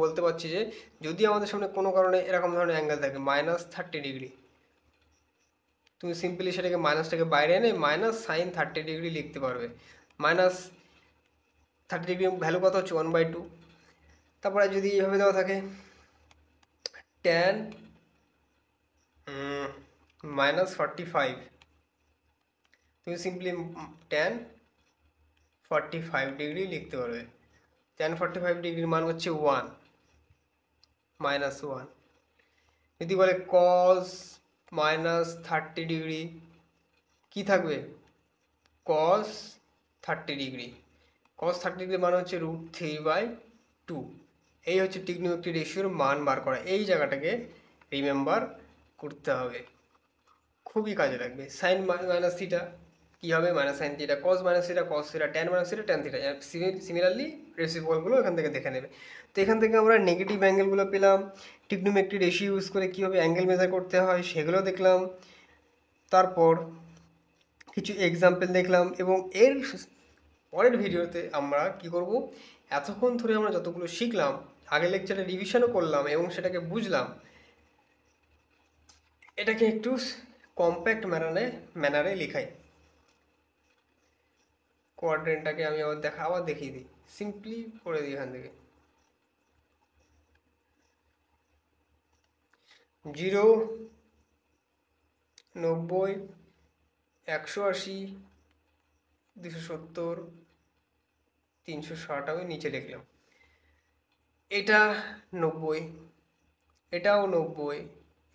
বলতে পারছি যে যদি আমাদের সামনে কোনো কারণে এরকম ধরনের অ্যাঙ্গেল থাকে -30 ডিগ্রি, তুমি সিম্পলি সেটাকে মাইনাসটাকে বাইরে এনে মাইনাস সাইন 30 ডিগ্রি লিখতে পারবে। -30 ডিগ্রি ভ্যালু কত হচ্ছে 1/2। তারপরে যদি এইভাবে দেওয়া থাকে ট্যান -45, তুমি সিম্পলি ট্যান 45 ডিগ্রি লিখতে পারবে। ট্যান 45 ডিগ্রির মান হচ্ছে 1 -1। যদি বলে কস -30 ডিগ্রি, কি থাকবে কস 30 ডিগ্রি, কস 30 ডিগ্রি মান হচ্ছে √3/2। এই হচ্ছে ট্রিগনোমেট্রি রেশিওর মান বার করা, এই জায়গাটাকে রিমেম্বার করতে হবে, খুবই কাজে লাগবে। সাইন মাইনাস থিটা কী হবে, minus sine theta, cos minus theta cos theta, tan minus theta tan theta. Similarly রেসিপ্রোকালগুলো এখান থেকে দেখে নেবে। তো এখান থেকে আমরা নেগেটিভ অ্যাঙ্গেলগুলো পেলাম, ট্রিগনোমেট্রি রেশিও ইউজ করে কীভাবে অ্যাঙ্গেল মেজার করতে হয় সেগুলো দেখলাম, তারপর কিছু এক্সাম্পল দেখলাম, এবং এর পরের ভিডিওতে আমরা কি করব, এতক্ষণ ধরে আমরা যতগুলো শিখলাম আগের লেকচারে রিভিশনও করলাম এবং সেটাকে বুঝলাম, এটাকে একটু কম্প্যাক্ট ম্যানারে লেখাই। কোয়াড্রেন্টটাকে আমি আবার দেখিয়ে দিই, সিম্পলি করে দিই এখান থেকে। 0, 90, 180, 270, 360 আমি নিচে লিখলাম। এটা 90, এটাও 90,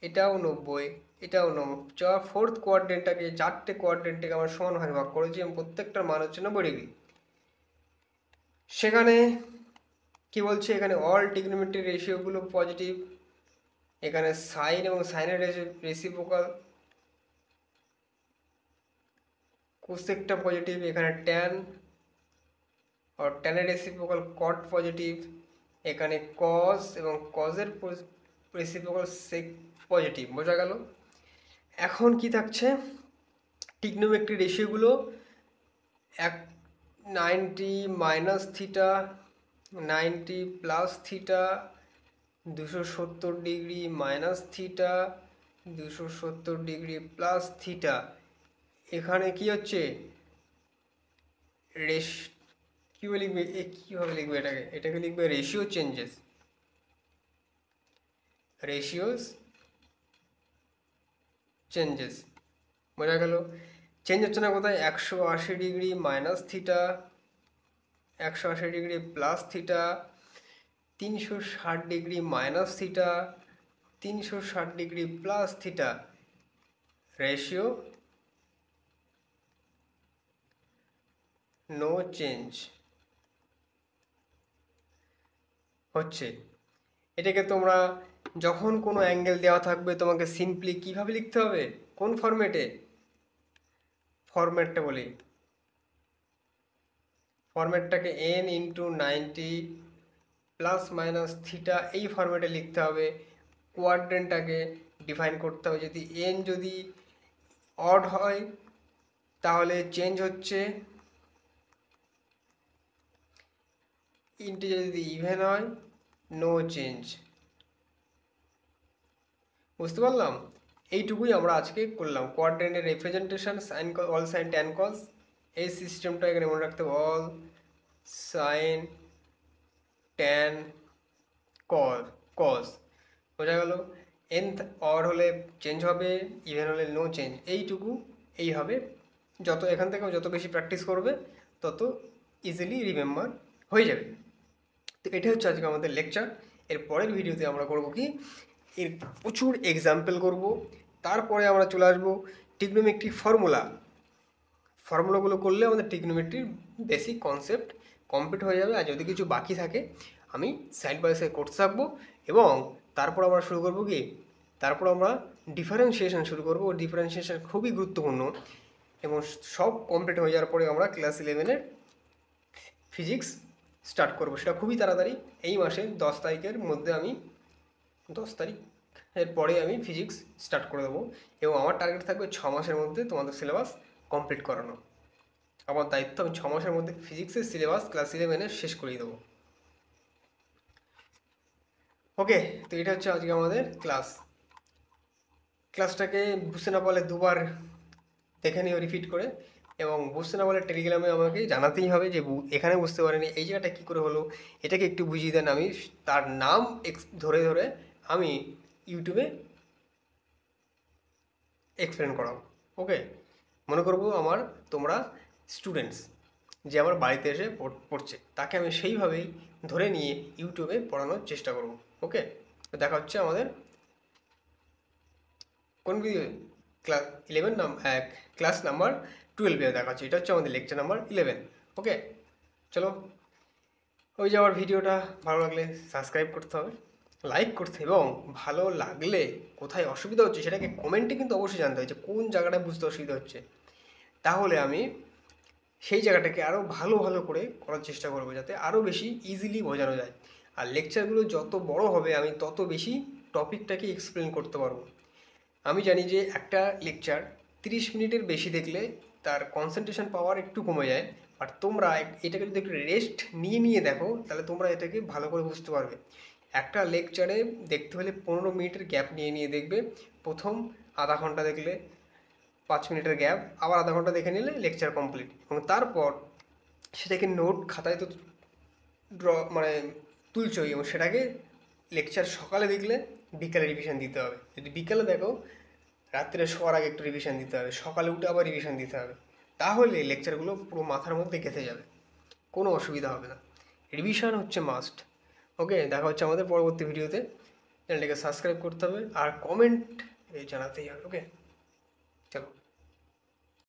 এটাও 90, এটাও 90। ফোর্থ কোয়াড্রেন্টটাকে, 4টে কোয়াড্রেন্টটাকে আমার সমান ভাগে ভাগ করেছি এবং প্রত্যেকটার মান হচ্ছে 90°। সেখানে কি বলছে, এখানে অল ট্রিগনোমেট্রিক রেশিওগুলো পজিটিভ, এখানে সাইন এবং সাইনের রেসিপ্রোকাল কোসেকটা পজিটিভ, এখানে ট্যান আর ট্যানের রেসিপ্রোকাল কট পজিটিভ, এখানে কজ এবং কজের রেসিপ্রোকাল সেক পজিটিভ। বোঝা গেল? এখন কি থাকছে, ট্রিগনোমেট্রিক রেশিওগুলো 90 minus theta, 90 plus theta, 270° minus theta, 270° plus theta. এখানে কি হচ্ছে, কীভাবে লিখবে এটাকে লিখবে রেশিও চেঞ্জেস, বোঝা গেল? চেঞ্জ হচ্ছে না কোথায়, 180° minus theta, 180° plus theta, 360° minus theta, 360° plus theta. Ratio no change হচ্ছে। এটাকে তোমরা যখন কোনো অ্যাঙ্গেল দেওয়া থাকবে তোমাকে সিম্পলি কিভাবে লিখতে হবে, কোন ফরম্যাটটা বলি, ফরম্যাটটাকে n into 90 plus minus theta এই ফরম্যাটে লিখতে হবে। কোয়াড্রেন্টটাকে ডিফাইন করতে হবে, যদি n যদি অড হয় তাহলে চেঞ্জ হচ্ছে, ইন্টিজার যদি ইভেন হয় নো চেঞ্জ। বুঝতে পারলাম? এইটুকুই আমরা আজকে করলাম। কোয়াড্রেন্টের representation, sine all sine tan cos, এই সিস্টেমটা এখানে মনে রাখতে হবে, অল সাইন ট্যান কজ। বোঝা গেল? nth অড হলে চেঞ্জ হবে, ইভেন হলে নো চেঞ্জ। এই হবে। এখান থেকে যত বেশি প্র্যাকটিস করবে তত ইজিলি রিমেম্বার হয়ে যাবে। তো এটা হচ্ছে আজকে আমাদের লেকচার। এর পরের ভিডিওতে আমরা করবো কি, এর প্রচুর এক্সাম্পল করব, তারপরে আমরা চলে আসবো ট্রিগনোমেট্রিক ফর্মুলাগুলো করলে আমাদের ট্রিগনোমেট্রির বেসিক কনসেপ্ট কমপ্লিট হয়ে যাবে। আর যদি কিছু বাকি থাকে আমি সাইড বাই সাইড করতে থাকবো, এবং তারপর আমরা শুরু করবো কি, তারপর আমরা ডিফারেন্সিয়েশন শুরু করবো। ডিফারেন্সিয়েশন খুবই গুরুত্বপূর্ণ, এবং সব কমপ্লিট হয়ে যাওয়ার পরে আমরা ক্লাস 11-এর ফিজিক্স স্টার্ট করবো। সেটা খুবই তাড়াতাড়ি, এই মাসের 10 তারিখের মধ্যে, 10 তারিখের পরে আমি ফিজিক্স স্টার্ট করে দেবো, এবং আমার টার্গেট থাকবে 6 মাসের মধ্যে তোমাদের সিলেবাস কমপ্লিট করানো। আমার দায়িত্ব, আমি 6 মাসের মধ্যে ফিজিক্সের সিলেবাস ক্লাস 11-এ শেষ করিয়ে দেবো। ওকে, তো এটা হচ্ছে আজকে আমাদের ক্লাসটাকে বুঝতে না পারলে দুবার দেখে নিও রিপিট করে, এবং বুঝতে না পারলে টেলিগ্রামে আমাকে জানাতেই হবে যে এখানে বুঝতে পারিনি, এই জায়গাটা কী করে হলো, এটাকে একটু বুঝিয়ে দেন। আমি তার নাম ধরে ধরে আমি ইউটিউবে এক্সপ্লেন করাবো। ওকে, মনে করবো তোমরা স্টুডেন্টস যে আমার বাড়িতে এসে পড়ছে, তাকে আমি সেইভাবেই ধরে নিয়ে ইউটিউবে পড়ানোর চেষ্টা করব। ওকে, তো দেখা হচ্ছে আমাদের কোন ভিডিও, ক্লাস নাম্বার 12 দেখা হচ্ছে। এটা হচ্ছে আমাদের লেকচার নাম্বার 11। ওকে, চলো, ওই যে আমার ভিডিওটা ভালো লাগলে সাবস্ক্রাইব করতে হবে, লাইক করতে, এবং ভালো লাগলে কোথায় অসুবিধা হচ্ছে সেটাকে কমেন্টে কিন্তু অবশ্যই জানতে হবে যে কোন জায়গাটায় বুঝতে অসুবিধা হচ্ছে। তাহলে আমি সেই জায়গাটাকে আরও ভালো করে করার চেষ্টা করবো, যাতে আরও বেশি ইজিলি বোঝানো যায়। আর লেকচারগুলো যত বড় হবে আমি তত বেশি টপিকটাকে এক্সপ্লেন করতে পারবো। আমি জানি যে একটা লেকচার 30 মিনিটের বেশি দেখলে তার কনসেন্ট্রেশন পাওয়ার একটু কমে যায়, বাট তোমরা এটাকে যদি একটু রেস্ট নিয়ে দেখো তাহলে তোমরা এটাকে ভালো করে বুঝতে পারবে। একটা লেকচারে দেখতে হলে 15 মিনিটের গ্যাপ নিয়ে দেখবে, প্রথম আধা ঘন্টা দেখলে 5 মিনিটের গ্যাপ, আবার আধা ঘন্টা দেখে নিলে লেকচার কমপ্লিট। এবং তারপর সেটাকে নোট খাতায় তো মানে তুলছই, এবং সেটাকে লেকচার সকালে দেখলে বিকালে রিভিশন দিতে হবে। যদি বিকালে দেখো, রাত্রে শোয়ার আগে একটু রিভিশন দিতে হবে, সকালে উঠে আবার রিভিশন দিতে হবে। তাহলে লেকচারগুলো পুরো মাথার মধ্যে গেঁথে যাবে, কোনো অসুবিধা হবে না। রিভিশন হচ্ছে মাস্ট। ওকে, দেখা হচ্ছে আমাদের পরবর্তী ভিডিওতে। চ্যানেলটাকে সাবস্ক্রাইব করতে হবে আর কমেন্ট জানাতেই হবে। ওকে, চলো।